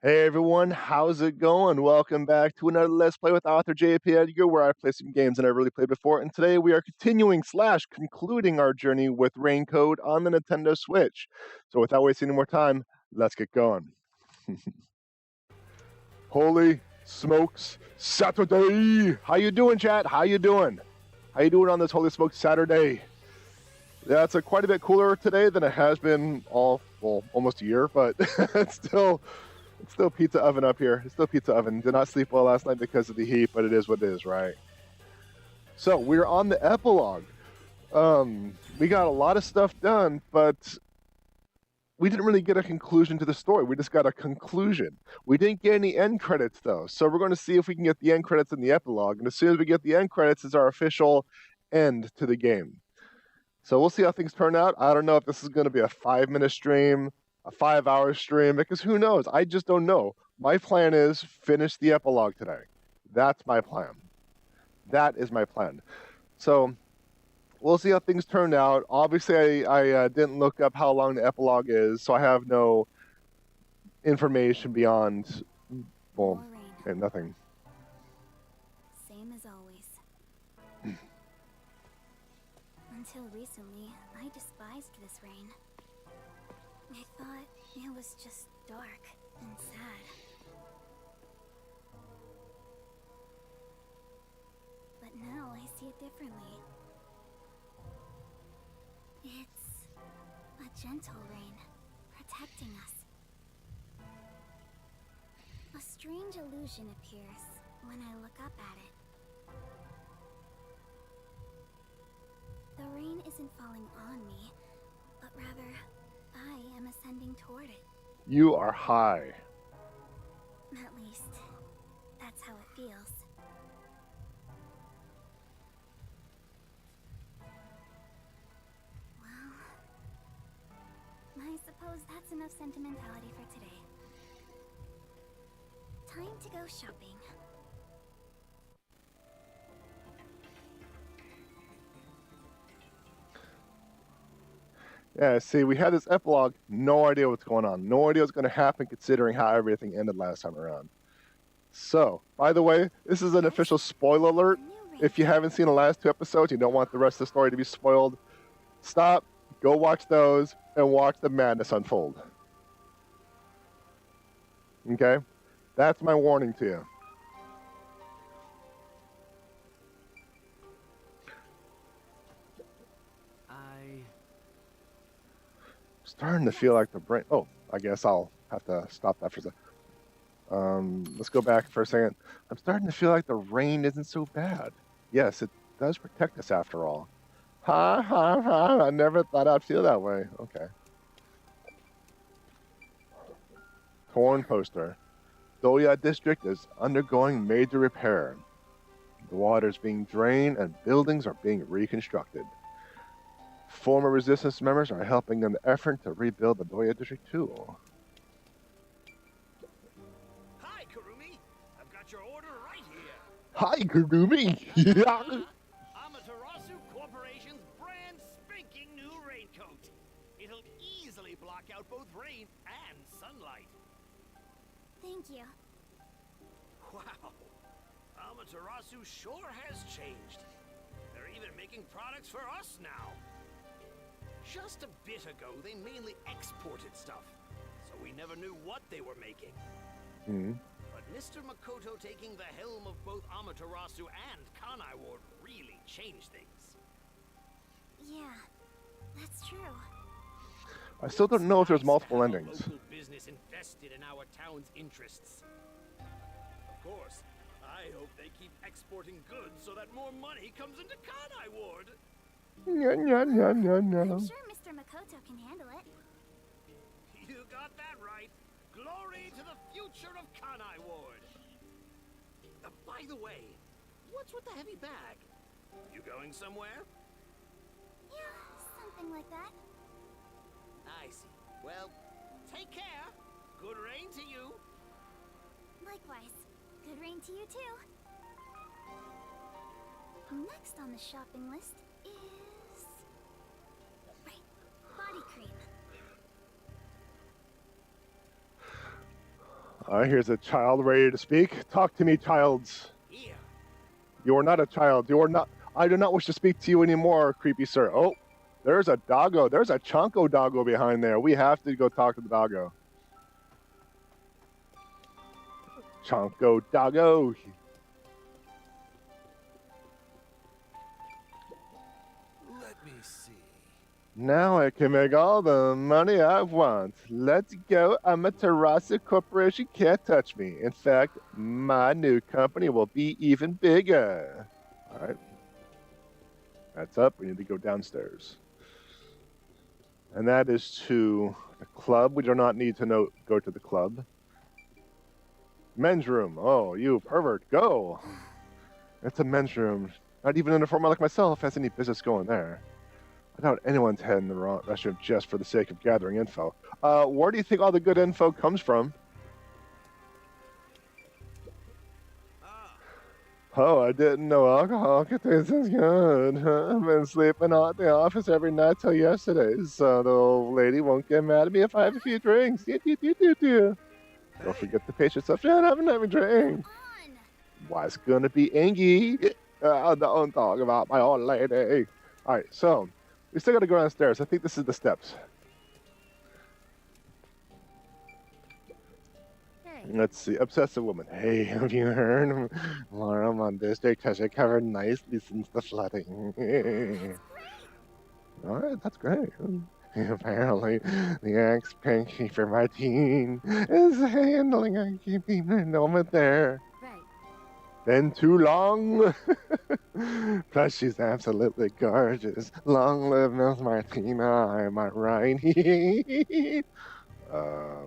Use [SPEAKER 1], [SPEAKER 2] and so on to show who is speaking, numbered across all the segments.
[SPEAKER 1] Hey everyone, how's it going? Welcome back to another Let's Play with author JP Edgar, where I play some games that I've really played before. And today we are continuing slash concluding our journey with Rain Code on the Nintendo Switch. So without wasting any more time, let's get going. Holy smokes, Saturday! How you doing, chat? How you doing? How you doing on this Holy Smokes Saturday? Yeah, it's quite a bit cooler today than it has been almost a year, but it's still pizza oven up here. It's still pizza oven. Did not sleep well last night because of the heat, but it is what it is, right? So we're on the epilogue. We got a lot of stuff done, but we didn't really get a conclusion to the story. We just got a conclusion. We didn't get any end credits though, so we're going to see if we can get the end credits in the epilogue. And as soon as we get the end credits, it's our official end to the game. So we'll see how things turn out. I don't know if this is going to be a 5-minute stream, a 5-hour stream, because who knows? I just don't know. My plan is finish the epilogue today. That's my plan. That is my plan. So we'll see how things turn out. Obviously, I didn't look up how long the epilogue is, so I have no information beyond, well, nothing.
[SPEAKER 2] Same as always. Until recently, I despised this rain. I thought it was just dark and sad. But now I see it differently. It's a gentle rain, protecting us. A strange illusion appears when I look up at it. The rain isn't falling on me, but rather, I am ascending toward it.
[SPEAKER 1] You are high.
[SPEAKER 2] At least, that's how it feels. Well, I suppose that's enough sentimentality for today. Time to go shopping.
[SPEAKER 1] Yeah, see, we had this epilogue, no idea what's going on. No idea what's going to happen considering how everything ended last time around. So, by the way, this is an official spoiler alert. If you haven't seen the last 2 episodes, you don't want the rest of the story to be spoiled, stop, go watch those, and watch the madness unfold. Okay? That's my warning to you. Starting to feel like the brain... Oh, I guess I'll have to stop that for a second. Let's go back for a second. I'm starting to feel like the rain isn't so bad. Yes, it does protect us after all. Ha ha ha, I never thought I'd feel that way. Okay. Torn poster. Doya district is undergoing major repair. The water is being drained and buildings are being reconstructed. Former resistance members are helping in the effort to rebuild the Doya district too.
[SPEAKER 3] Hi, Kurumi. I've got your order right here.
[SPEAKER 1] Hi, Kurumi. Yeah.
[SPEAKER 3] Amaterasu Corporation's brand spanking new raincoat. It'll easily block out both rain and sunlight.
[SPEAKER 2] Thank you.
[SPEAKER 3] Wow. Amaterasu sure has changed. They're even making products for us now. Just a bit ago, they mainly exported stuff, so we never knew what they were making. But Mr. Makoto taking the helm of both Amaterasu and Kanai Ward really changed things.
[SPEAKER 2] Yeah, that's true.
[SPEAKER 1] I still don't know if there's multiple endings.
[SPEAKER 3] Local business invested in our town's interests. Of course, I hope they keep exporting goods so that more money comes into Kanai Ward.
[SPEAKER 2] I'm sure Mr. Makoto can handle it.
[SPEAKER 3] You got that right. Glory to the future of Kanai Ward. By the way, what's with the heavy bag? You going somewhere?
[SPEAKER 2] Yeah, something like that.
[SPEAKER 3] I see. Well, take care. Good rain to you.
[SPEAKER 2] Likewise. Good rain to you too. Next on the shopping list is... Right, body cream.
[SPEAKER 1] All right, here's a child ready to speak. Talk to me, childs.
[SPEAKER 3] Here.
[SPEAKER 1] You are not a child. You are not. I do not wish to speak to you anymore, creepy sir. Oh, there's a doggo. There's a chonko doggo behind there. We have to go talk to the doggo. Chonko doggo.
[SPEAKER 4] Let me see.
[SPEAKER 1] Now I can make all the money I want. Let's go. Amaterasu Corporation can't touch me. In fact, my new company will be even bigger. All right. That's up. We need to go downstairs. And that is to the club. We do not need to go to the club. Men's room. Oh, you pervert. Go. It's a men's room. Not even an informer like myself has any business going there. I doubt anyone's heading the wrong restroom just for the sake of gathering info. Where do you think all the good info comes from? Oh, I didn't know alcohol could taste as good. I've been sleeping out the office every night till yesterday, so the old lady won't get mad at me if I have a few drinks. Don't forget the patient stuff. Shut up and have a drink. Why, it's gonna be Angie. Don't talk about my old lady. All right, so we still gotta go downstairs. I think this is the steps.
[SPEAKER 2] Hey.
[SPEAKER 1] Let's see. Obsessive woman. Hey, have you heard? Laurelmont District has recovered nicely since the flooding. All right, that's great. Apparently, the ex-Pinkeeper Martine is handling and keeping an element there.
[SPEAKER 2] Right.
[SPEAKER 1] Been too long. Plus, she's absolutely gorgeous. Long live Miss Martina, am I right?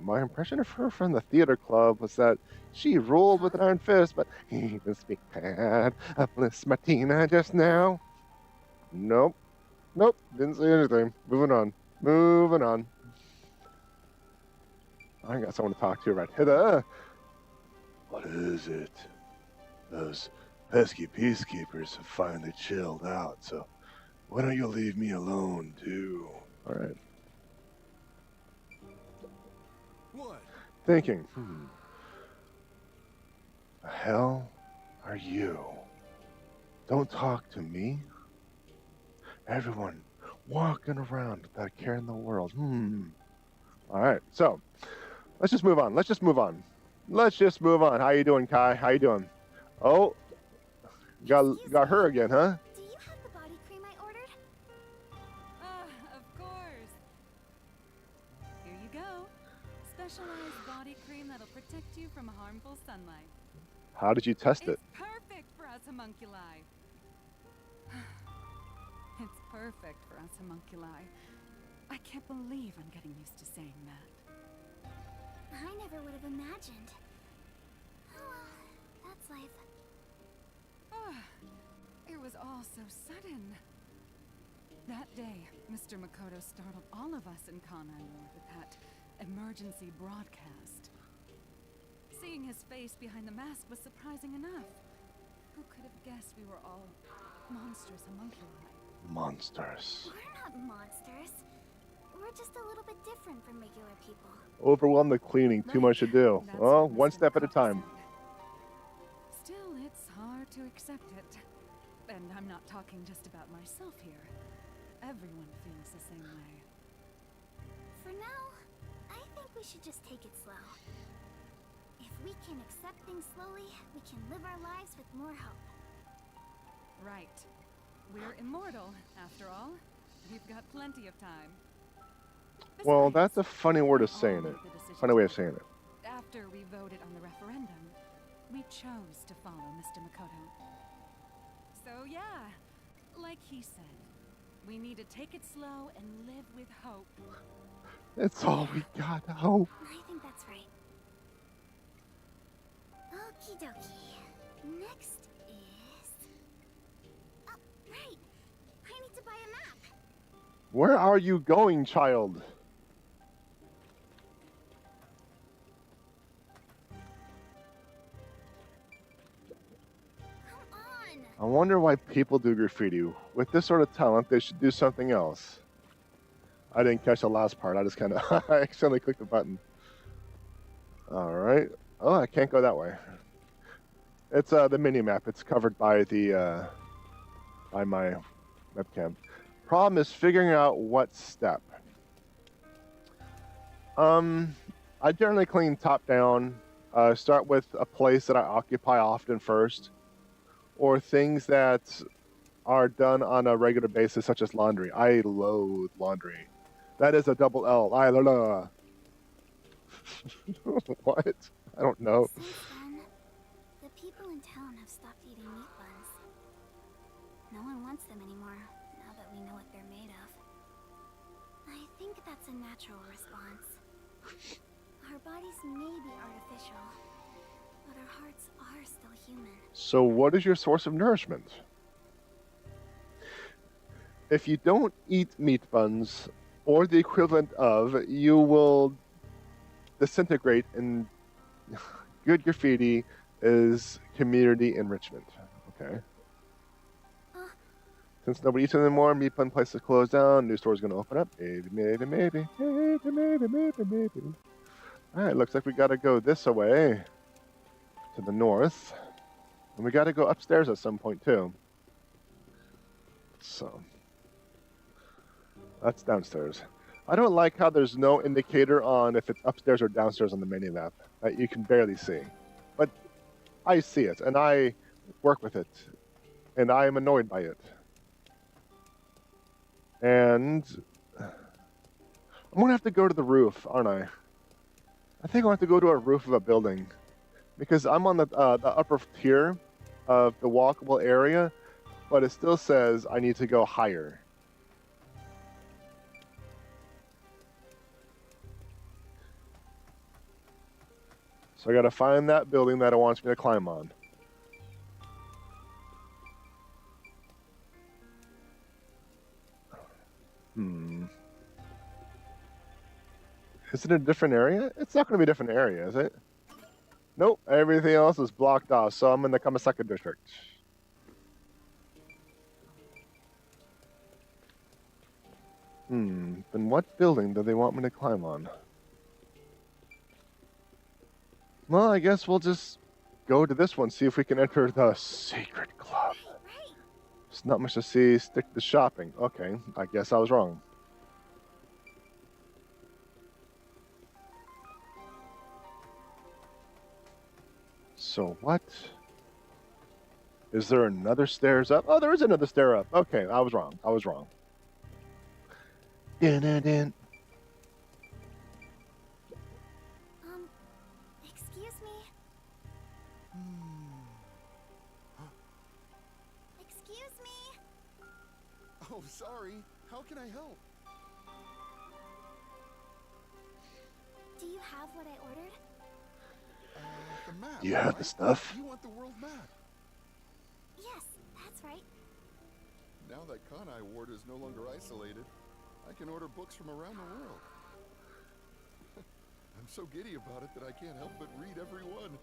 [SPEAKER 1] My impression of her from the theater club was that she ruled with an iron fist, but he didn't speak bad of Miss Martina just now. Nope, didn't say anything. Moving on. I got someone to talk to right here. What is it? Those pesky peacekeepers have finally chilled out, so why don't you leave me alone, too? All right.
[SPEAKER 4] What?
[SPEAKER 1] Thinking, the hell are you? Don't talk to me. Everyone walking around without a care in the world. All right, so let's just move on. How you doing, Kai? How you doing? Oh, got her again, huh?
[SPEAKER 2] Do you have the body cream I ordered?
[SPEAKER 5] Of course. Here you go. Specialized body cream that'll protect you from harmful sunlight.
[SPEAKER 1] How did you test it?
[SPEAKER 5] It's perfect for us homunculi. It's perfect for us homunculi. I can't believe I'm getting used to saying that.
[SPEAKER 2] I never would have imagined. Oh well, that's life.
[SPEAKER 5] It was all so sudden. That day, Mr. Makoto startled all of us in Kananur with that emergency broadcast. Seeing his face behind the mask was surprising enough. Who could have guessed we were all monstrous homunculi?
[SPEAKER 1] Monsters.
[SPEAKER 2] We're not monsters. We're just a little bit different from regular people.
[SPEAKER 1] Overwhelmed with cleaning, too much to do.
[SPEAKER 5] That's
[SPEAKER 1] Well,
[SPEAKER 5] what
[SPEAKER 1] one
[SPEAKER 5] Mr.
[SPEAKER 1] step at a
[SPEAKER 5] Makoto
[SPEAKER 1] time.
[SPEAKER 5] said. Still, it's hard to accept it. And I'm not talking just about myself here. Everyone feels the same way.
[SPEAKER 2] For now, I think we should just take it slow. If we can accept things slowly, we can live our lives with more hope.
[SPEAKER 5] Right. We're immortal, after all. We've got plenty of time.
[SPEAKER 1] Well,
[SPEAKER 5] Besides,
[SPEAKER 1] that's a funny word of
[SPEAKER 5] we all
[SPEAKER 1] saying
[SPEAKER 5] made
[SPEAKER 1] it.
[SPEAKER 5] the decision
[SPEAKER 1] Funny way of
[SPEAKER 5] together.
[SPEAKER 1] saying it.
[SPEAKER 5] After we voted on the referendum, we chose to follow Mr. Makoto. So yeah, like he said, we need to take it slow and live with hope.
[SPEAKER 1] It's all we got. Hope.
[SPEAKER 2] I think that's right. Okie dokie. Next is... Oh, right. I need to buy a map.
[SPEAKER 1] Where are you going, child?
[SPEAKER 2] Come on.
[SPEAKER 1] I wonder why people do graffiti. With this sort of talent, they should do something else. I didn't catch the last part. I just kind of I accidentally clicked the button. All right. Oh, I can't go that way. It's the mini map. It's covered by the by my webcam. Problem is figuring out what step. I generally clean top down. Start with a place that I occupy often first, or things that are done on a regular basis, such as laundry. I loathe laundry. That is a double L. I what? I don't know.
[SPEAKER 2] Since then, the people in town have stopped eating meat buns. No one wants them anymore, now that we know what they're made of. I think that's a natural response. Our bodies may be artificial, but our hearts are still human.
[SPEAKER 1] So what is your source of nourishment? If you don't eat meat buns, or the equivalent of, you will disintegrate, and good graffiti is community enrichment. Okay. Since nobody eats them anymore, meat bun places closed down, new store's gonna open up. Maybe. Alright, looks like we gotta go this way to the north. And we gotta go upstairs at some point too. So that's downstairs. I don't like how there's no indicator on if it's upstairs or downstairs on the mini map. That you can barely see. But I see it, and I work with it. And I am annoyed by it. And I'm gonna have to go to the roof, aren't I? I think I'll have to go to a roof of a building. Because I'm on the upper tier of the walkable area, but it still says I need to go higher. So I gotta find that building that it wants me to climb on. Is it a different area? It's not gonna be a different area, is it? Nope, everything else is blocked off, so I'm in the Kamasaka district. Then what building do they want me to climb on? Well, I guess we'll just go to this one, see if we can enter the Secret Club.
[SPEAKER 2] Right.
[SPEAKER 1] There's not much to see, stick to shopping. Okay, I guess I was wrong. So what? Is there another stairs up? Oh, there is another stair up. Okay, I was wrong. Dun-dun-dun.
[SPEAKER 2] Excuse me? Excuse me?
[SPEAKER 4] Oh, sorry. How can I help?
[SPEAKER 2] Do you have what I ordered?
[SPEAKER 4] The map.
[SPEAKER 1] You have the
[SPEAKER 4] right?
[SPEAKER 1] stuff?
[SPEAKER 4] You want the world map.
[SPEAKER 2] Yes, that's right.
[SPEAKER 4] Now that Kanai Ward is no longer isolated, I can order books from around the world. I'm so giddy about it that I can't help but read every one.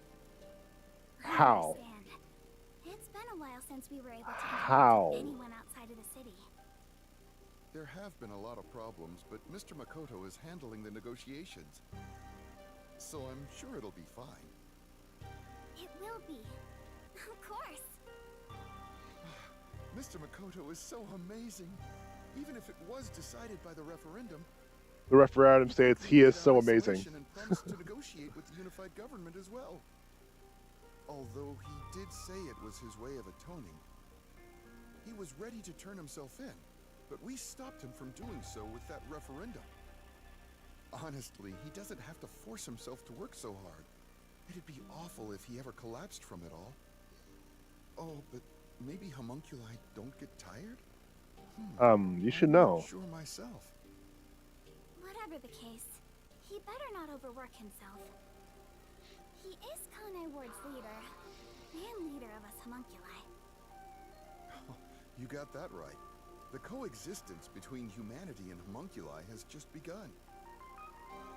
[SPEAKER 1] How?
[SPEAKER 2] I understand. It's been a while since we were able to
[SPEAKER 1] How?
[SPEAKER 2] interact with anyone outside of the city.
[SPEAKER 4] There have been a lot of problems, but Mr. Makoto is handling the negotiations. So I'm sure it'll be fine.
[SPEAKER 2] It will be. Of course.
[SPEAKER 4] Mr. Makoto is so amazing. Even if it was decided by the referendum,
[SPEAKER 1] The referendum states he is so amazing.
[SPEAKER 4] isolation and promised to negotiate with the unified government as well. Although he did say it was his way of atoning. He was ready to turn himself in, but we stopped him from doing so with that referendum. Honestly, he doesn't have to force himself to work so hard. It'd be awful if he ever collapsed from it all. Oh, but maybe homunculi don't get tired?
[SPEAKER 1] You should
[SPEAKER 4] I'm
[SPEAKER 1] know.
[SPEAKER 4] not sure myself.
[SPEAKER 2] Whatever the case, he better not overwork himself. He is Kanai Ward's leader, and leader of us homunculi.
[SPEAKER 4] You got that right. The coexistence between humanity and homunculi has just begun.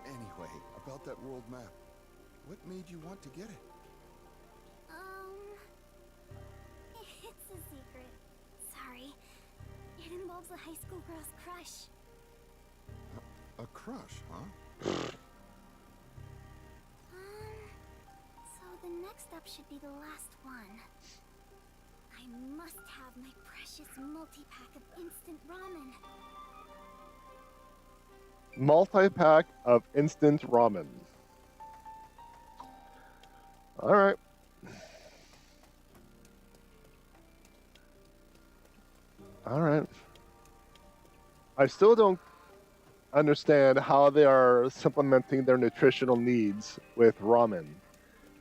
[SPEAKER 4] Anyway, about that world map. What made you want to get it?
[SPEAKER 2] It's a secret. Sorry. It involves a high school girl's crush.
[SPEAKER 4] A crush, huh?
[SPEAKER 2] up should be the last one. I must have my precious multi-pack of instant ramen.
[SPEAKER 1] Multi-pack of instant ramen. All right. All right. I still don't understand how they are supplementing their nutritional needs with ramen,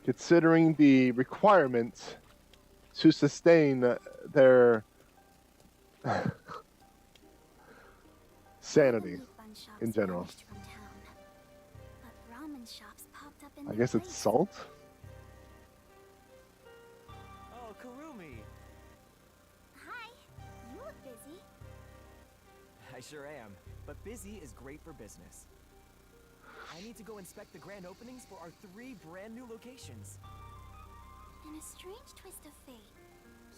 [SPEAKER 1] considering the requirements to sustain their sanity
[SPEAKER 2] Meat bun shops
[SPEAKER 1] in general.
[SPEAKER 2] vanished from town, but ramen shops popped up in
[SPEAKER 1] I
[SPEAKER 2] their
[SPEAKER 1] guess it's
[SPEAKER 2] place.
[SPEAKER 1] salt.
[SPEAKER 6] Oh, Kurumi!
[SPEAKER 2] Hi, you look busy.
[SPEAKER 6] I sure am, but busy is great for business. I need to go inspect the grand openings for our 3 brand new locations.
[SPEAKER 2] In a strange twist of fate,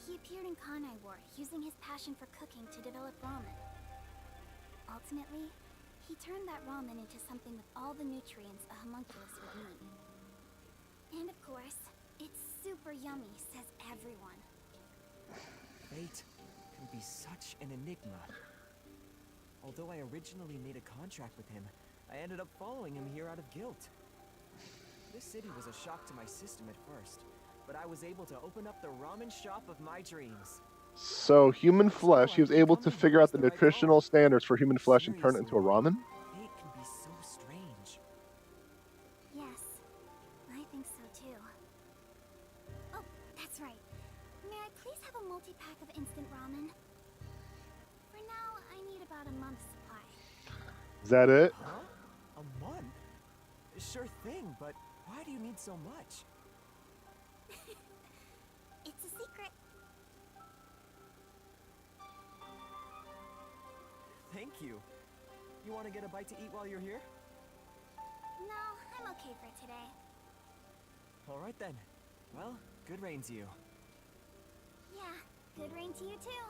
[SPEAKER 2] he appeared in Kanai War, using his passion for cooking to develop ramen. Ultimately, he turned that ramen into something with all the nutrients a homunculus would need. And of course, it's super yummy, says everyone.
[SPEAKER 6] Fate can be such an enigma. Although I originally made a contract with him, I ended up following him here out of guilt. This city was a shock to my system at first, but I was able to open up the ramen shop of my dreams.
[SPEAKER 1] So human flesh, he was able to figure out the nutritional standards for human flesh and turn it into a ramen?
[SPEAKER 6] Fate can be so strange.
[SPEAKER 2] Yes, I think so too. Oh, that's right. May I please have a multi-pack of instant ramen? For now, I need about a month's supply.
[SPEAKER 1] Is that it?
[SPEAKER 6] Huh? A month? Sure thing, but why do you need so much?
[SPEAKER 2] It's a secret.
[SPEAKER 6] Thank you. You want to get a bite to eat while you're here?
[SPEAKER 2] No, I'm okay for today.
[SPEAKER 6] All right then. Well, good rain to you.
[SPEAKER 2] Yeah, good rain to you too.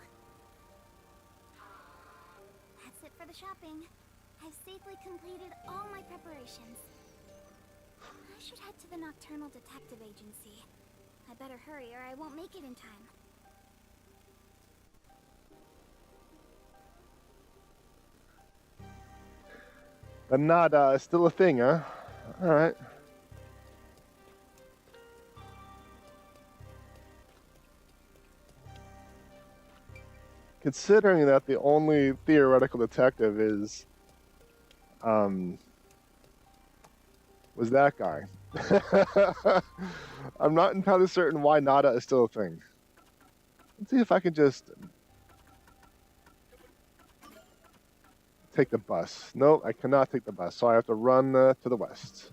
[SPEAKER 2] That's it for the shopping. I've safely completed all my preparations. I should head to the Nocturnal Detective Agency. I better hurry or I won't make it in time.
[SPEAKER 1] The nada is still a thing, huh? Alright. Considering that the only theoretical detective is, was that guy. I'm not entirely certain why nada is still a thing. Let's see if I can just take the bus. No, I cannot take the bus, so I have to run to the west.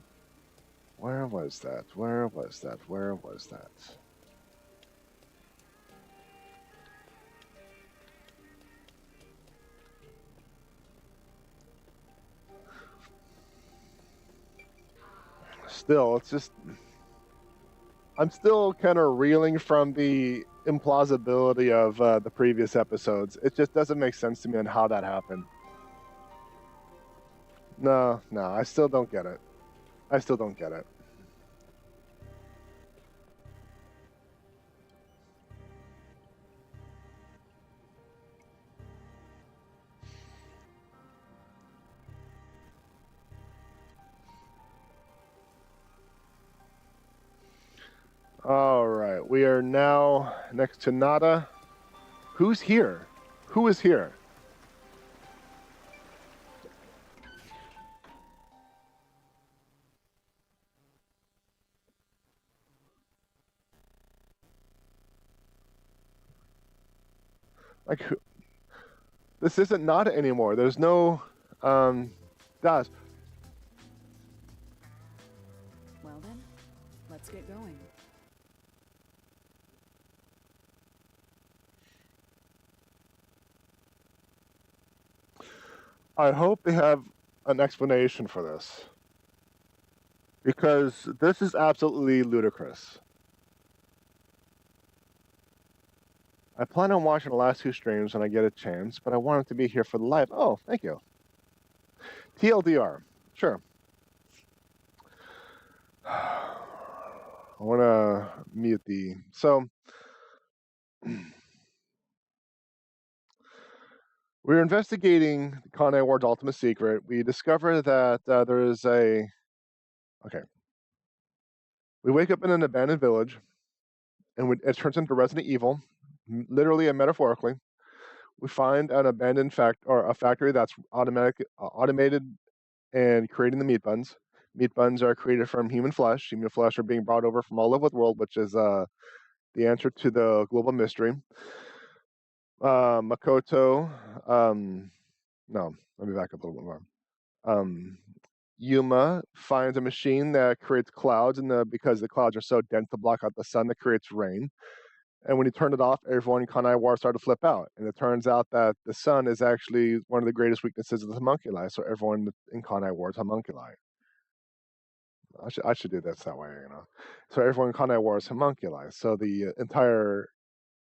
[SPEAKER 1] Where was that? Where was that? Where was that? Still, it's just... I'm still kind of reeling from the implausibility of the previous episodes. It just doesn't make sense to me on how that happened. No, I still don't get it. I still don't get it. All right, we are now next to Nada. Who's here? Who is here? Like, this isn't Nada anymore. There's no, Daz.
[SPEAKER 5] Well then, let's get going.
[SPEAKER 1] I hope they have an explanation for this. Because this is absolutely ludicrous. I plan on watching the last 2 streams when I get a chance, but I wanted to be here for the live. Oh, thank you. TLDR. Sure. I want to mute the. So we're investigating Conai Ward's ultimate secret. We discover that there is a. Okay. We wake up in an abandoned village, and it turns into Resident Evil, literally and metaphorically. We find an abandoned a factory that's automated and creating the meat buns. Meat buns are created from human flesh. Human flesh are being brought over from all over the world, which is the answer to the global mystery. Makoto, no, let me back up a little bit more. Yuma finds a machine that creates clouds, and because the clouds are so dense to block out the sun, that creates rain. And when he turned it off, everyone in Conai Ward started to flip out. And it turns out that the sun is actually one of the greatest weaknesses of the homunculi. So everyone in Conai Ward is homunculi. I should do this that way, you know. So everyone in Conai Ward is homunculi. So the entire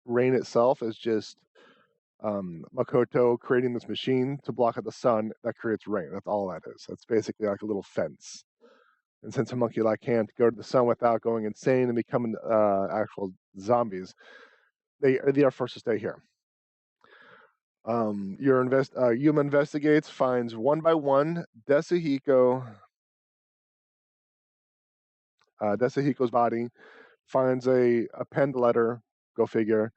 [SPEAKER 1] rain itself is just Makoto creating this machine to block out the sun that creates rain. That's all that is. That's basically like a little fence. And since homunculi can't go to the sun without going insane and becoming actual zombies, they are forced to stay here. Yuma investigates, finds one by one Desahiko's body, finds a penned letter, go figure,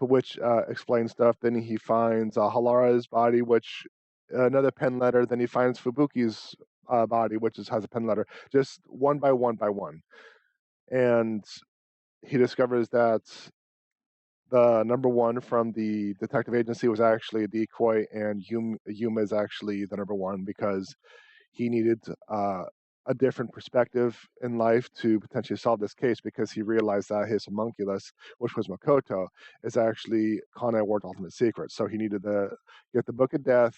[SPEAKER 1] which explains stuff. Then he finds Halara's body, which another pen letter. Then he finds Fubuki's body, which has a pen letter, just one by one by one. And he discovers that the number one from the detective agency was actually a decoy, and Yuma is actually the number one because he needed a different perspective in life to potentially solve this case, because he realized that his homunculus, which was Makoto, is actually Conai Ward's ultimate secret. So he needed to get the Book of Death,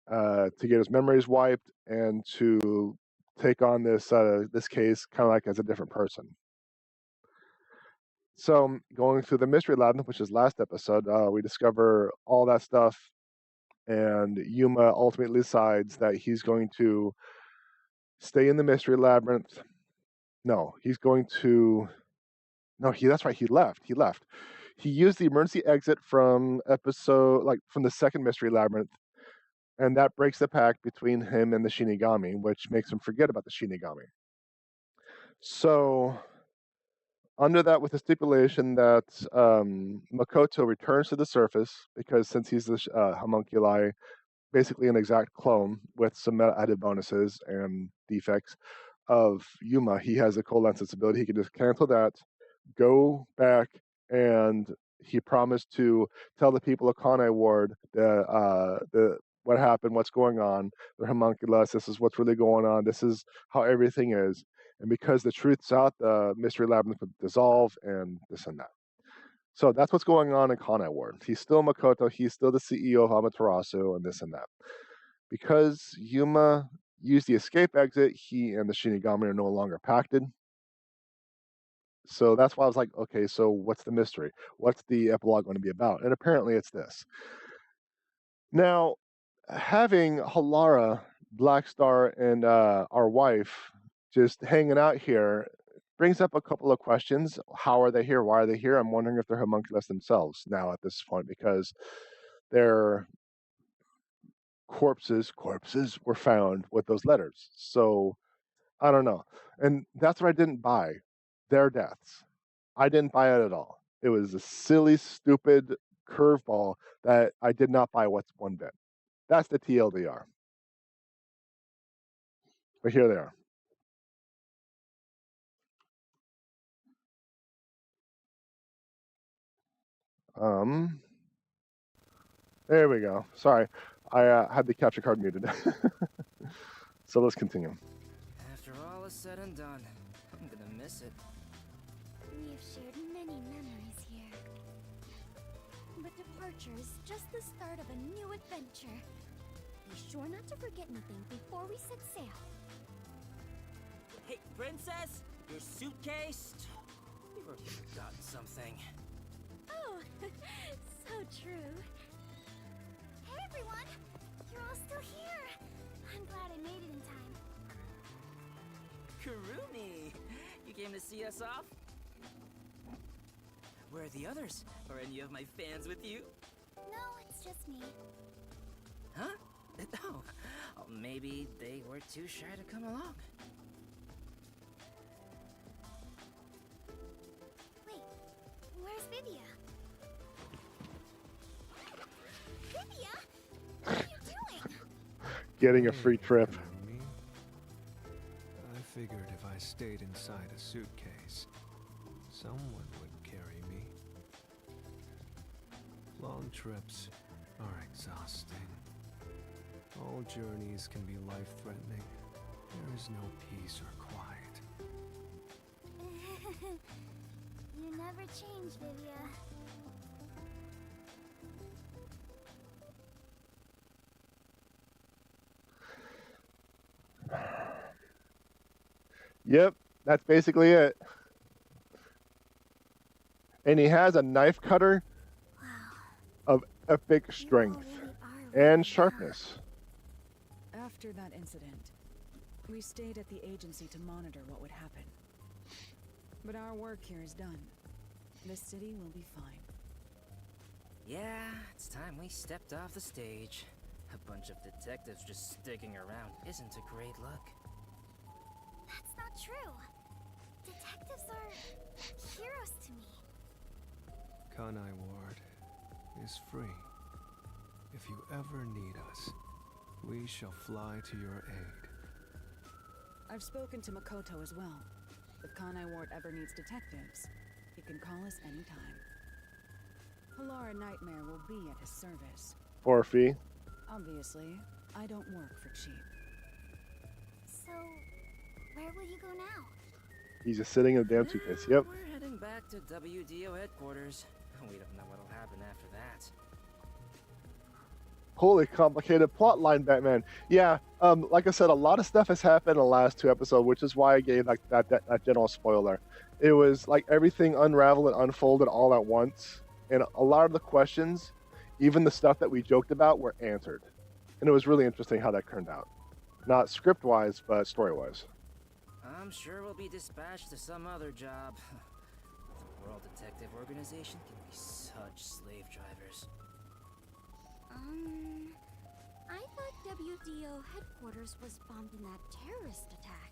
[SPEAKER 1] to get his memories wiped, and to take on this case kind of like as a different person. So going through the mystery labyrinth, which is last episode, we discover all that stuff, and Yuma ultimately decides that he's going to stay in the mystery labyrinth. That's right, he left. He used the emergency exit from the second mystery labyrinth, and that breaks the pact between him and the Shinigami, which makes him forget about the Shinigami. So, under that, with the stipulation that Makoto returns to the surface, because since he's the homunculi, basically an exact clone with some added bonuses and defects of Yuma, he has a cold lens ability. He can just cancel that, go back, and he promised to tell the people of Conai Ward what happened, what's going on, the homunculus, this is what's really going on, this is how everything is. And because the truth's out, the mystery labyrinth would dissolve, and this and that. So that's what's going on in Conai Ward. He's still Makoto, he's still the CEO of Amaterasu, and this and that. Because Yuma used the escape exit, he and the Shinigami are no longer pacted. So that's why I was like, okay, so what's the mystery? What's the epilogue going to be about? And apparently it's this. Now, having Halara, Blackstar, and our wife just hanging out here brings up a couple of questions. How are they here? Why are they here? I'm wondering if they're homunculus themselves now at this point, because their corpses were found with those letters. So I don't know. And that's what I didn't buy. Their deaths. I didn't buy it at all. It was a silly, stupid curveball that I did not buy one bit. That's the TLDR. But here they are. There we go. Sorry, I had the capture card muted. So let's continue.
[SPEAKER 7] After all is said and done, I'm gonna miss it.
[SPEAKER 2] We have shared many memories here. But departure is just the start of a new adventure. Be sure not to forget anything before we set sail.
[SPEAKER 7] Hey, Princess! Your suitcase? You've already forgotten something.
[SPEAKER 2] Oh, so true. Hey everyone! You're all still here! I'm glad I made it in time.
[SPEAKER 7] Kurumi! You came to see us off? Where are the others? Are any of my fans with you?
[SPEAKER 2] No, it's just me.
[SPEAKER 7] Huh? Oh, maybe they were too shy to come along.
[SPEAKER 2] Wait, where's Vivia? Vivia? What are you doing?
[SPEAKER 1] Getting a free trip.
[SPEAKER 8] Me? I figured if I stayed inside a suitcase, someone would carry me. Long trips are exhausting. All journeys can be life-threatening. There is no peace or quiet.
[SPEAKER 2] You never change, Vivia.
[SPEAKER 1] Yep, that's basically it. And he has a knife cutter
[SPEAKER 2] Wow.
[SPEAKER 1] of epic
[SPEAKER 2] You
[SPEAKER 1] strength
[SPEAKER 2] all really are
[SPEAKER 1] and
[SPEAKER 2] really
[SPEAKER 1] sharpness.
[SPEAKER 5] After that incident, we stayed at the agency to monitor what would happen. But our work here is done. The city will be fine.
[SPEAKER 7] Yeah, it's time we stepped off the stage. A bunch of detectives just sticking around isn't a great look.
[SPEAKER 2] That's not true. Detectives are heroes to me.
[SPEAKER 8] Kanai Ward is free. If you ever need us, we shall fly to your aid.
[SPEAKER 5] I've spoken to Makoto as well. If Kanai Ward ever needs detectives, he can call us anytime. Halara Nightmare will be at his service.
[SPEAKER 1] For a fee.
[SPEAKER 5] Obviously, I don't work for cheap.
[SPEAKER 2] So, where will you go now?
[SPEAKER 1] He's just sitting in a damn suitcase. Yep.
[SPEAKER 7] We're heading back to WDO headquarters. We don't know what'll happen after that.
[SPEAKER 1] Holy complicated plot line, Batman. Yeah, like I said, a lot of stuff has happened in the last 2 episodes, which is why I gave like that general spoiler. It was like everything unraveled and unfolded all at once, and a lot of the questions, even the stuff that we joked about, were answered, and it was really interesting how that turned out. Not script-wise, but story-wise.
[SPEAKER 7] I'm sure we'll be dispatched to some other job. The World Detective Organization can be such slave drivers.
[SPEAKER 2] I thought WDO headquarters was bombed in that terrorist attack.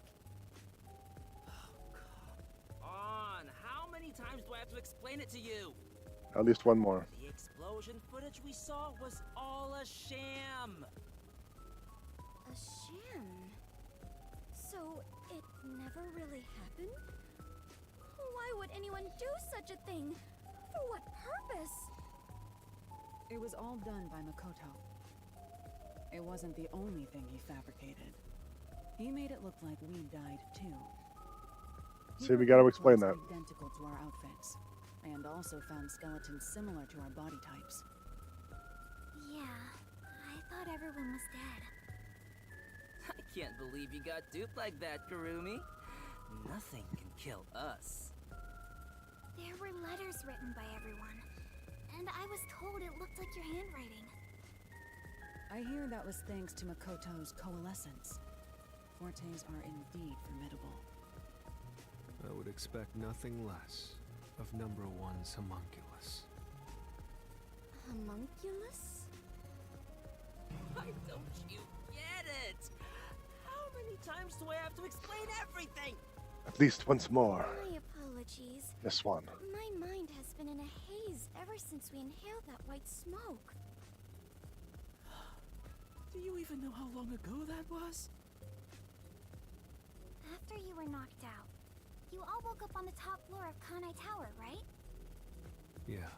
[SPEAKER 7] Come on! How many times do I have to explain it to you?
[SPEAKER 1] At least one more.
[SPEAKER 7] The explosion footage we saw was all a sham!
[SPEAKER 2] A sham? So, it never really happened? Why would anyone do such a thing? For what purpose?
[SPEAKER 5] It was all done by Makoto. It wasn't the only thing he fabricated. He made it look like we died too. He
[SPEAKER 1] See, we
[SPEAKER 5] wrote
[SPEAKER 1] gotta
[SPEAKER 5] our
[SPEAKER 1] explain
[SPEAKER 5] clothes
[SPEAKER 1] that.
[SPEAKER 5] identical to our outfits, and also found skeletons similar to our body types.
[SPEAKER 2] Yeah, I thought everyone was dead.
[SPEAKER 7] I can't believe you got duped like that, Kurumi. Nothing can kill us.
[SPEAKER 2] There were letters written by everyone, and I was told it looked like your handwriting.
[SPEAKER 5] I hear that was thanks to Makoto's coalescence. Fortes are indeed formidable.
[SPEAKER 8] I would expect nothing less of number 1's homunculus.
[SPEAKER 2] Homunculus?
[SPEAKER 7] Why don't you get it? How many times do I have to explain everything?
[SPEAKER 1] At least once more.
[SPEAKER 2] My apologies.
[SPEAKER 1] This one.
[SPEAKER 2] My mind has been in a haze ever since we inhaled that white smoke.
[SPEAKER 7] Do you even know how long ago that was?
[SPEAKER 2] After you were knocked out, you all woke up on the top floor of Kanai Tower, right?
[SPEAKER 8] Yeah,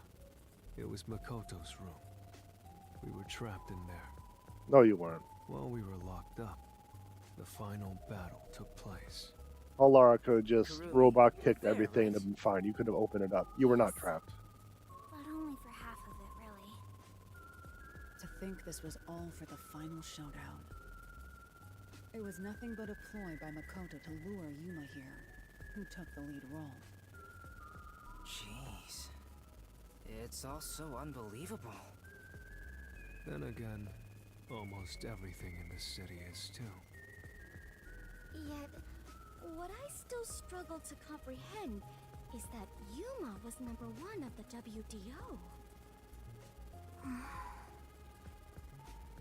[SPEAKER 8] it was Makoto's room. We were trapped in there.
[SPEAKER 1] No, you weren't.
[SPEAKER 8] While we were locked up, the final battle took place.
[SPEAKER 1] Alara could have just
[SPEAKER 7] Kurumi,
[SPEAKER 1] robot
[SPEAKER 7] you were
[SPEAKER 1] kicked
[SPEAKER 7] there,
[SPEAKER 1] everything and
[SPEAKER 7] right?
[SPEAKER 1] have been fine. You could have opened it up. You were not trapped.
[SPEAKER 2] But only for half of it, really.
[SPEAKER 5] To think this was all for the final showdown. It was nothing but a ploy by Makoto to lure Yuma here, who took the lead role.
[SPEAKER 7] Jeez. It's all so unbelievable.
[SPEAKER 8] Then again, almost everything in this city is too.
[SPEAKER 2] Yet, what I still struggle to comprehend is that Yuma was #1 of the WDO.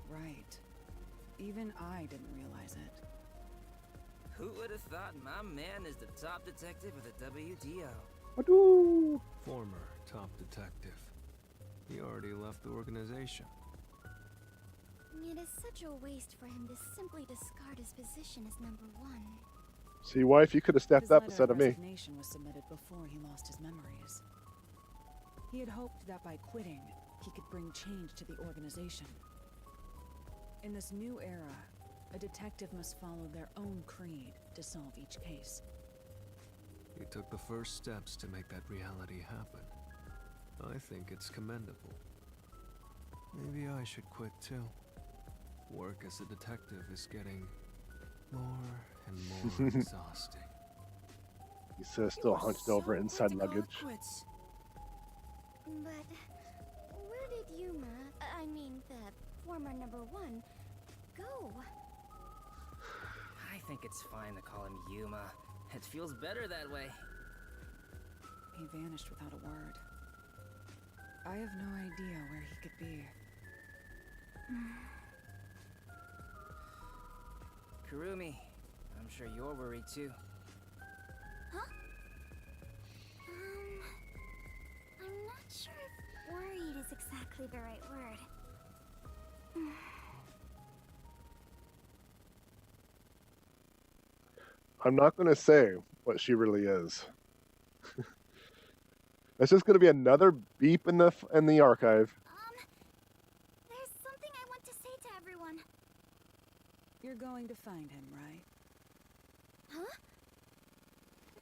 [SPEAKER 5] Right. Even I didn't realize it.
[SPEAKER 7] Who would have thought my man is the top detective of the WDO?
[SPEAKER 1] Wadoo!
[SPEAKER 8] Former top detective. He already left the organization.
[SPEAKER 2] It is such a waste for him to simply discard his position as #1.
[SPEAKER 1] See, wife, you could have stepped
[SPEAKER 5] His
[SPEAKER 1] up
[SPEAKER 5] letter
[SPEAKER 1] instead of me.
[SPEAKER 5] resignation was submitted before he lost his memories. He had hoped that by quitting, he could bring change to the organization. In this new era, a detective must follow their own creed to solve each case.
[SPEAKER 8] He took the first steps to make that reality happen. I think it's commendable. Maybe I should quit too. Work as a detective is getting more and more exhausting.
[SPEAKER 1] He says, still hunched over inside luggage.
[SPEAKER 7] Quits.
[SPEAKER 2] But where did Yuma, I mean the former #1, go?
[SPEAKER 7] I think it's fine to call him Yuma. It feels better that way.
[SPEAKER 5] He vanished without a word. I have no idea where he could be.
[SPEAKER 7] Kurumi, I'm sure you're worried too.
[SPEAKER 2] Huh? I'm not sure if worried is exactly the right word.
[SPEAKER 1] I'm not going to say what she really is. It's just going to be another beep in the archive.
[SPEAKER 2] There's something I want to say to everyone.
[SPEAKER 5] You're going to find him, right?
[SPEAKER 2] Huh?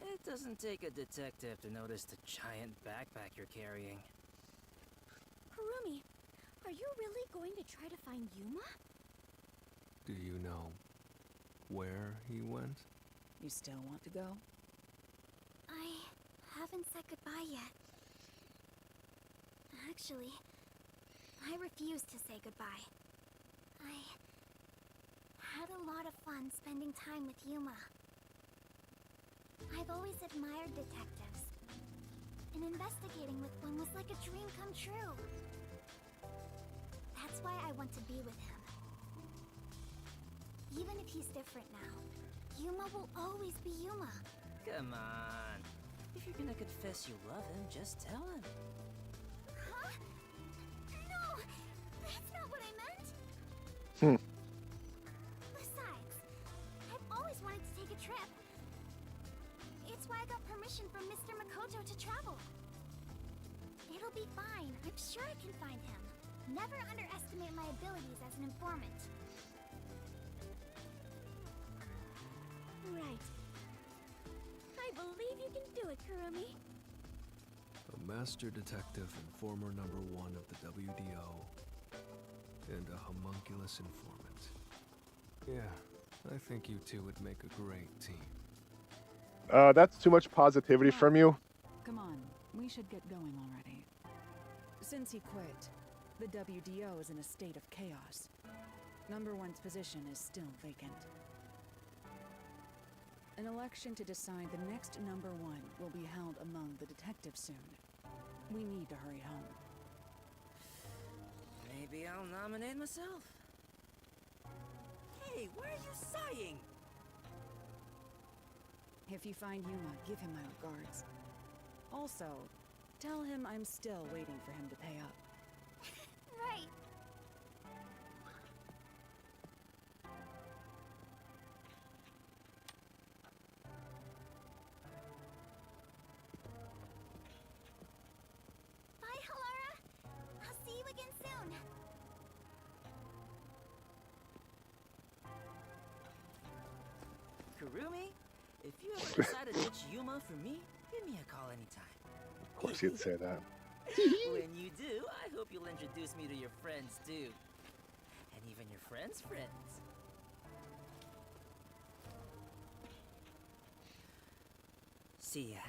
[SPEAKER 7] It doesn't take a detective to notice the giant backpack you're carrying.
[SPEAKER 2] Kurumi, are you really going to try to find Yuma?
[SPEAKER 8] Do you know where he went?
[SPEAKER 5] You still want to go?
[SPEAKER 2] I haven't said goodbye yet. Actually, I refuse to say goodbye. I had a lot of fun spending time with Yuma. I've always admired detectives, and investigating with one was like a dream come true. That's why I want to be with him. Even if he's different now, Yuma will always be Yuma.
[SPEAKER 7] Come on. If you're gonna confess you love him, just tell him.
[SPEAKER 2] Huh? No! That's not what I meant! Besides, I've always wanted to take a trip. It's why I got permission from Mr. Makoto to travel. It'll be fine. I'm sure I can find him. Never underestimate my abilities as an informant. Right. I believe you can do it, Kurumi.
[SPEAKER 8] A master detective and former #1 of the WDO. And a homunculus informant. Yeah, I think you two would make a great team.
[SPEAKER 1] That's too much positivity from you.
[SPEAKER 5] Come on, we should get going already. Since he quit, the WDO is in a state of chaos. #1's position is still vacant. An election to decide the next #1 will be held among the detectives soon. We need to hurry home.
[SPEAKER 7] Maybe I'll nominate myself. Hey, why are you sighing?
[SPEAKER 5] If you find Yuma, give him my regards. Also, tell him I'm still waiting for him to pay up.
[SPEAKER 2] Right. Bye, Halara. I'll see you again soon.
[SPEAKER 7] Kurumi, if you ever decide to ditch Yuma for me, give me a call anytime.
[SPEAKER 1] Of course he'd say that.
[SPEAKER 7] When you do, I hope you'll introduce me to your friends too. And even your friends' friends. See ya.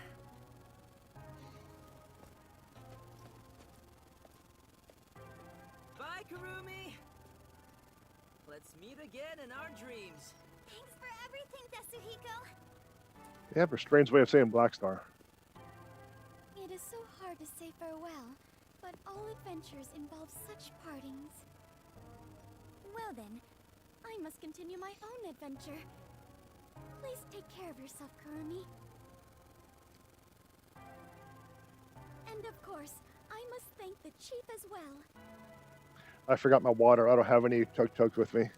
[SPEAKER 7] Bye, Kurumi! Let's meet again in our dreams.
[SPEAKER 2] Thanks for everything, Tetsuhiko.
[SPEAKER 1] They have a strange way of saying Black Star.
[SPEAKER 2] so hard to say farewell, but all adventures involve such partings. Well then, I must continue my own adventure. Please take care of yourself, Kurumi. And of course, I must thank the chief as well.
[SPEAKER 1] I forgot my water. I don't have any chug-chugs with me.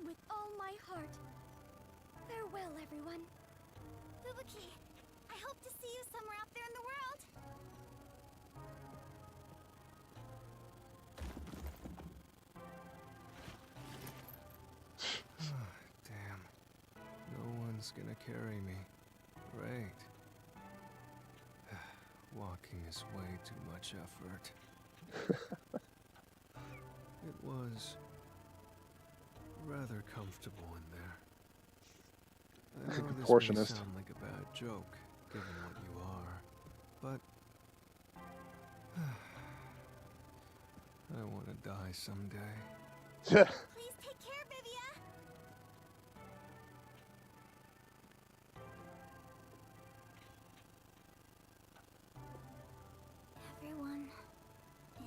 [SPEAKER 2] With all my heart. Farewell, everyone. Fubuki, I hope to see you somewhere out there in the world.
[SPEAKER 8] Damn. No one's gonna carry me. Great. Walking is way too much effort. It was rather comfortable in there. I
[SPEAKER 1] That's a
[SPEAKER 8] know this may
[SPEAKER 1] contortionist.
[SPEAKER 8] sound like a bad joke, given what you are, but I want to die someday.
[SPEAKER 2] Please take care, Vivia. Everyone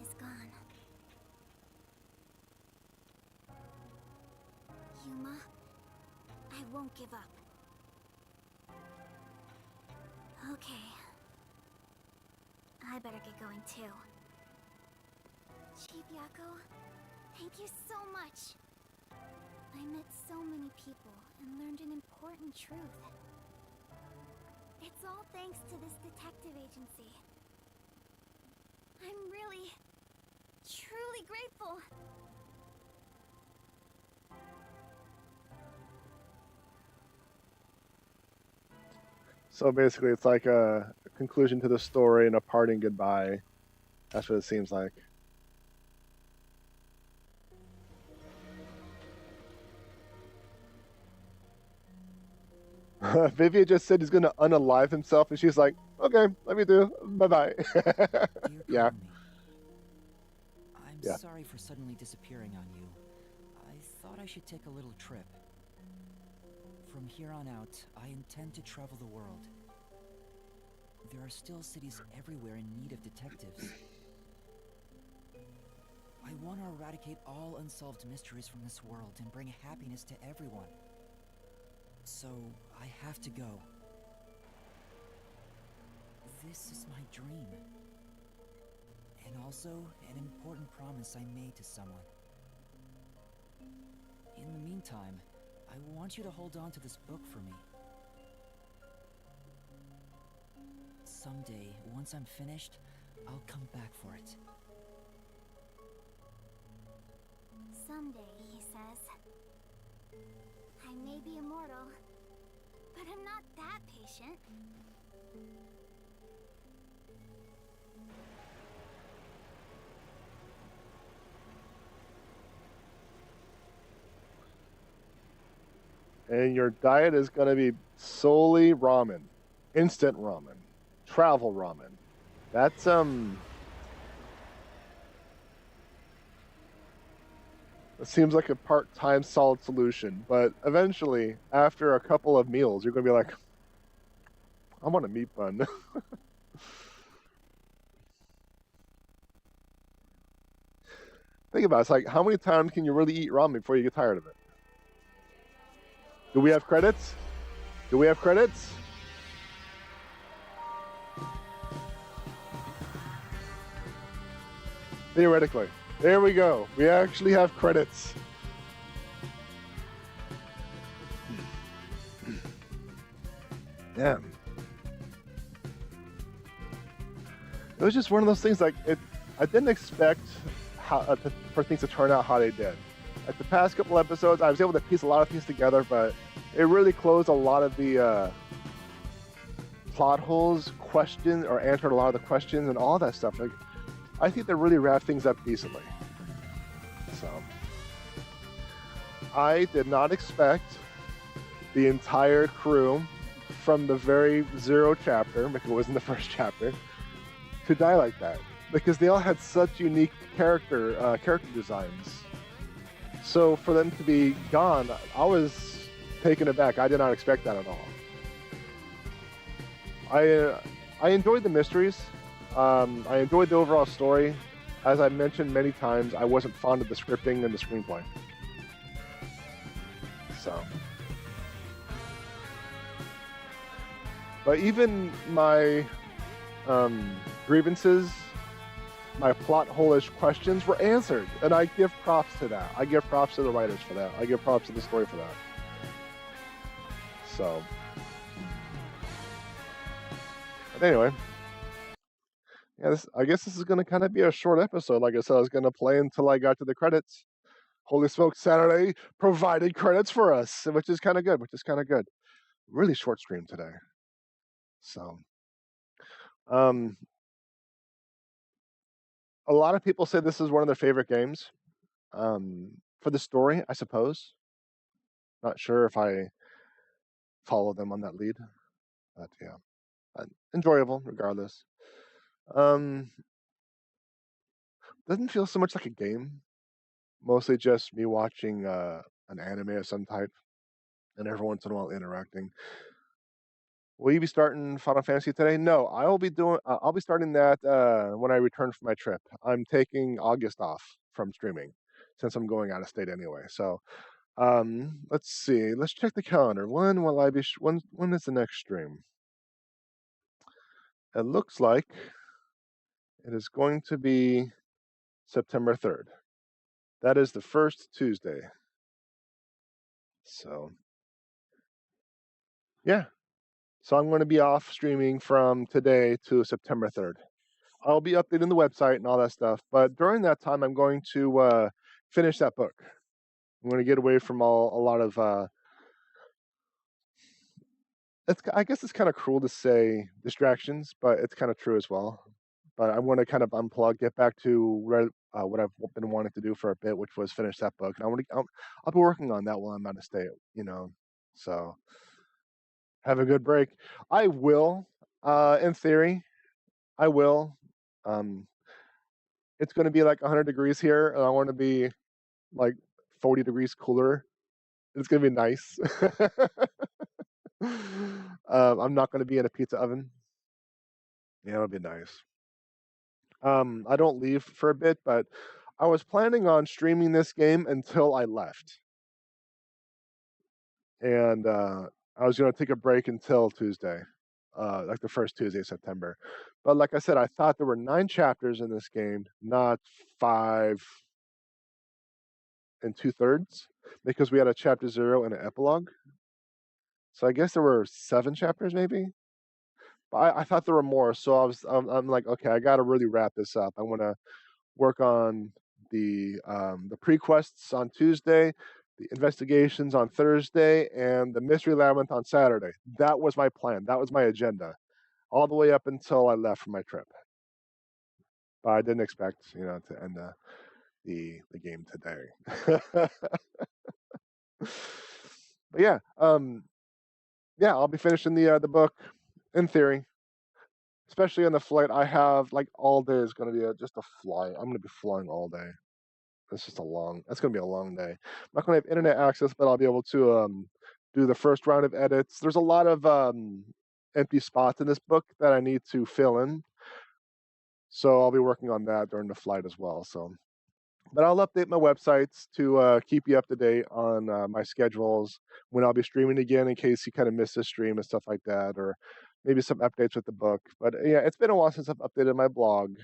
[SPEAKER 2] is gone. Yuma, I won't give up. Okay. I better get going too. Chief Yako, thank you so much. I met so many people and learned an important truth. It's all thanks to this detective agency. I'm really, truly grateful.
[SPEAKER 1] So basically, it's like a conclusion to the story and a parting goodbye. That's what it seems like. Vivia just said he's going to unalive himself, and she's like, okay, let me do. Bye-bye.
[SPEAKER 6] Dear
[SPEAKER 1] Yeah.
[SPEAKER 6] Kurumi, I'm
[SPEAKER 1] Yeah.
[SPEAKER 6] sorry for suddenly disappearing on you. I thought I should take a little trip. From here on out, I intend to travel the world. There are still cities everywhere in need of detectives. I want to eradicate all unsolved mysteries from this world and bring happiness to everyone. So, I have to go. This is my dream. And also, an important promise I made to someone. In the meantime, I want you to hold on to this book for me. Someday, once I'm finished, I'll come back for it.
[SPEAKER 2] Someday, he says. I may be immortal, but I'm not that patient.
[SPEAKER 1] And your diet is going to be solely ramen, instant ramen, travel ramen. That's it seems like a part-time solid solution, but eventually, after a couple of meals, you're going to be like, I want a meat bun. Think about it. It's like, how many times can you really eat ramen before you get tired of it? Do we have credits? Do we have credits? Theoretically. There we go. We actually have credits. Damn. It was just one of those things like I didn't expect for things to turn out how they did. Like the past couple episodes, I was able to piece a lot of things together, but it really closed a lot of the plot holes, questions, or answered a lot of the questions and all that stuff. Like, I think they really wrapped things up decently. So, I did not expect the entire crew from the very zero chapter, like it was in the first chapter, to die like that, because they all had such unique character designs. So for them to be gone, I was taken aback. I did not expect that at all. I enjoyed the mysteries. I enjoyed the overall story. As I mentioned many times, I wasn't fond of the scripting and the screenplay. So, but even my grievances, my plot hole-ish questions were answered, and I give props to that. I give props to the writers for that. I give props to the story for that. So, but anyway, yeah, I guess this is going to kind of be a short episode. Like I said, I was going to play until I got to the credits. Holy Smoke Saturday provided credits for us, which is kind of good. Really short stream today. So, a lot of people say this is one of their favorite games. For the story, I suppose. Not sure if I follow them on that lead, but yeah, enjoyable regardless. Doesn't feel so much like a game. Mostly just me watching an anime of some type, and every once in a while interacting. Will you be starting Final Fantasy today? No, I'll be starting that when I return from my trip. I'm taking August off from streaming since I'm going out of state anyway. So, let's see. Let's check the calendar. When will I be? When is the next stream? It looks like it is going to be September 3rd. That is the first Tuesday. So, yeah. So I'm going to be off streaming from today to September 3rd. I'll be updating the website and all that stuff. But during that time, I'm going to finish that book. I'm going to get away from a lot of. I guess it's kind of cruel to say distractions, but it's kind of true as well. But I want to kind of unplug, get back to what I've been wanting to do for a bit, which was finish that book. And I'll be working on that while I'm out of state, So have a good break. I will, in theory, I will. It's going to be like 100 degrees here, and I want to be like 40 degrees cooler. It's going to be nice. I'm not going to be in a pizza oven. Yeah, it'll be nice. I don't leave for a bit, but I was planning on streaming this game until I left. And I was going to take a break until Tuesday, like the first Tuesday of September. But like I said, I thought there were 9 chapters in this game, not 5 2/3, because we had a chapter 0 and an epilogue. So I guess there were 7 chapters, maybe. But I thought there were more, so I'm like, okay, I got to really wrap this up. I want to work on the pre-quests on Tuesday, the investigations on Thursday, and the Mystery Labyrinth on Saturday. That was my plan. That was my agenda, all the way up until I left for my trip. But I didn't expect, to end the game today. But yeah, I'll be finishing the book in theory. Especially on the flight, I have like all day is going to be just a fly. I'm going to be flying all day. That's going to be a long day. I'm not going to have internet access, but I'll be able to do the first round of edits. There's a lot of empty spots in this book that I need to fill in. So I'll be working on that during the flight as well. But I'll update my websites to keep you up to date on my schedules, when I'll be streaming again, in case you kind of missed a stream and stuff like that, or maybe some updates with the book. But yeah, it's been a while since I've updated my blog,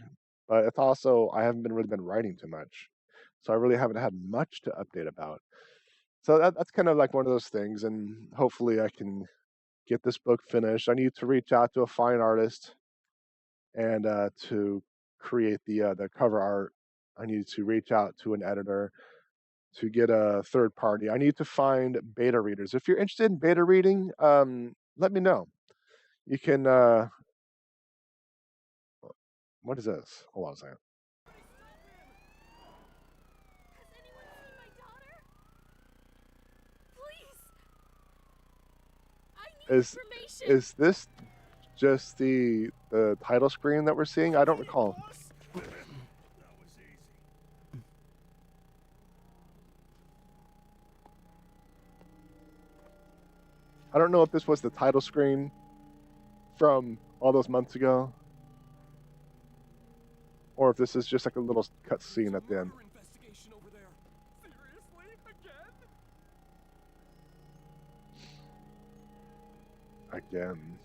[SPEAKER 1] but it's also, I haven't really been writing too much. So I really haven't had much to update about. So that's kind of like one of those things, and hopefully I can get this book finished. I need to reach out to a fine artist and to create the cover art. I need to reach out to an editor to get a third party. I need to find beta readers. If you're interested in beta reading, let me know. You can, what is this? Hold on a second. Is this just the title screen that we're seeing? I don't recall. I don't know if this was the title screen from all those months ago, or if this is just like a little cut scene at the end.
[SPEAKER 6] Investigation over there. Seriously?
[SPEAKER 1] Again.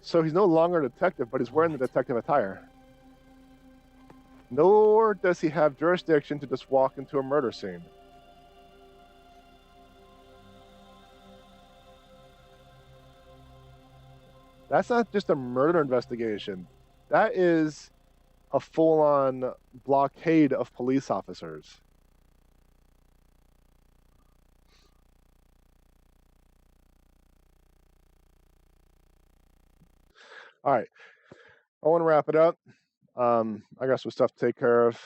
[SPEAKER 1] So he's no longer a detective, but he's wearing the detective attire. Nor does he have jurisdiction to just walk into a murder scene. That's not just a murder investigation. That is a full-on blockade of police officers. All right. I want to wrap it up. I got some stuff to take care of.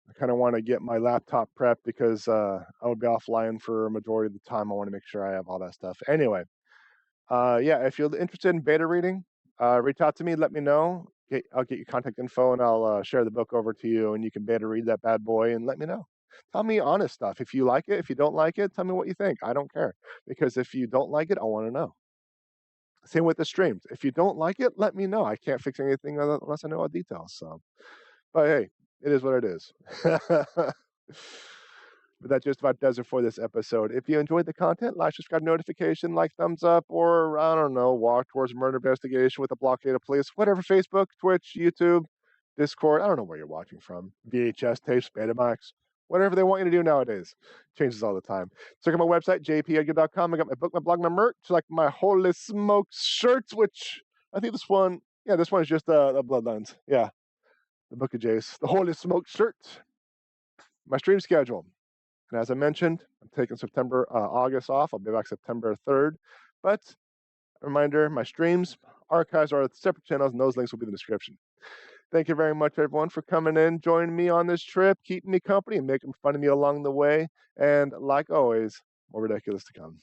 [SPEAKER 1] I kind of want to get my laptop prepped because I would be offline for a majority of the time. I want to make sure I have all that stuff. Anyway, yeah, if you're interested in beta reading, reach out to me. Let me know. I'll get your contact info and I'll share the book over to you, and you can beta read that bad boy and let me know. Tell me honest stuff. If you like it, if you don't like it, tell me what you think. I don't care, because if you don't like it, I want to know. Same with the streams. If you don't like it, let me know. I can't fix anything unless I know all details. So, but hey, it is what it is. But that just about does it for this episode. If you enjoyed the content, like, subscribe, notification, like, thumbs up, or I don't know, walk towards murder investigation with a blockade of police, whatever, Facebook, Twitch, YouTube, Discord, I don't know where you're watching from, VHS tapes, Betamax, whatever they want you to do nowadays. Changes all the time. Check out my website, jpedgar.com. I got my book, my blog, my merch, like my Holy Smokes shirts, which I think this one is just the Bloodlines. Yeah, the Book of Jace, the Holy Smokes shirt. My stream schedule. And as I mentioned, I'm taking August off. I'll be back September 3rd. But a reminder, my streams, archives are separate channels, and those links will be in the description. Thank you very much, everyone, for coming in, joining me on this trip, keeping me company, and making fun of me along the way. And like always, more ridiculous to come.